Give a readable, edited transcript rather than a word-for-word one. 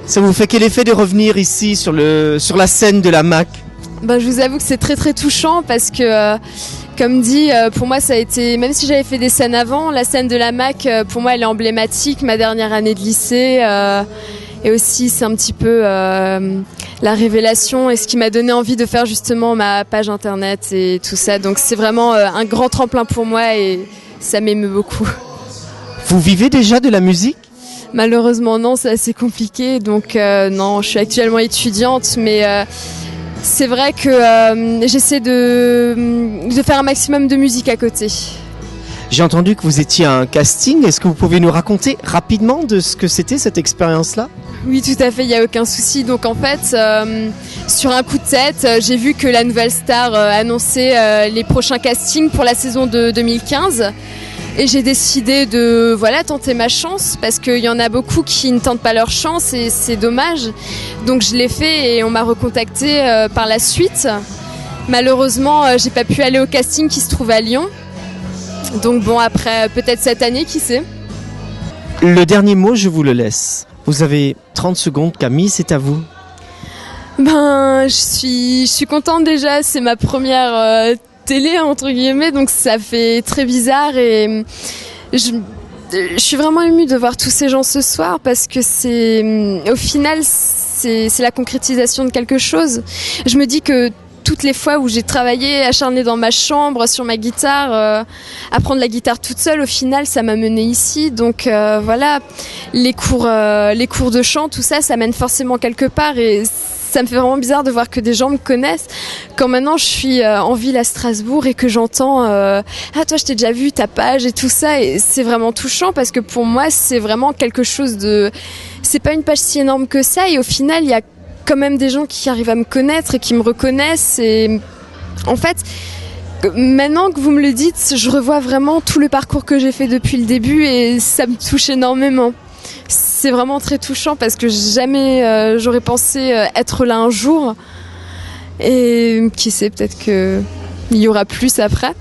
Ça vous fait quel effet de revenir ici sur la scène de la MAC ? Je vous avoue que c'est très très touchant parce que, comme dit, pour moi ça a été, même si j'avais fait des scènes avant, la scène de la MAC, pour moi elle est emblématique, ma dernière année de lycée, et aussi c'est un petit peu la révélation et ce qui m'a donné envie de faire justement ma page internet et tout ça. Donc c'est vraiment un grand tremplin pour moi et ça m'émeut beaucoup. Vous vivez déjà de la musique ? Malheureusement non, c'est assez compliqué, donc non, je suis actuellement étudiante, mais c'est vrai que j'essaie de faire un maximum de musique à côté. J'ai entendu que vous étiez à un casting, est-ce que vous pouvez nous raconter rapidement de ce que c'était cette expérience-là ? Oui, tout à fait, il n'y a aucun souci. Donc en fait, sur un coup de tête, j'ai vu que la Nouvelle Star annonçait les prochains castings pour la saison de 2015. Et j'ai décidé de tenter ma chance parce qu'il y en a beaucoup qui ne tentent pas leur chance et c'est dommage. Donc je l'ai fait et on m'a recontacté par la suite. Malheureusement, j'ai pas pu aller au casting qui se trouve à Lyon. Donc bon, après peut-être cette année, qui sait. Le dernier mot, je vous le laisse. Vous avez 30 secondes, Camille, c'est à vous. Je suis contente déjà, c'est ma première télé entre guillemets, donc ça fait très bizarre et je suis vraiment émue de voir tous ces gens ce soir parce que au final c'est la concrétisation de quelque chose. Je me dis que toutes les fois où j'ai travaillé acharnée dans ma chambre sur ma guitare, apprendre la guitare toute seule, au final ça m'a menée ici. Donc les cours de chant, tout ça, ça mène forcément quelque part et ça me fait vraiment bizarre de voir que des gens me connaissent quand maintenant je suis en ville à Strasbourg et que j'entends toi je t'ai déjà vu ta page et tout ça, et c'est vraiment touchant parce que pour moi c'est vraiment quelque chose c'est pas une page si énorme que ça et au final il y a quand même des gens qui arrivent à me connaître et qui me reconnaissent et en fait maintenant que vous me le dites, je revois vraiment tout le parcours que j'ai fait depuis le début et ça me touche énormément. C'est vraiment très touchant parce que jamais j'aurais pensé être là un jour et qui sait, peut-être qu'il y aura plus après.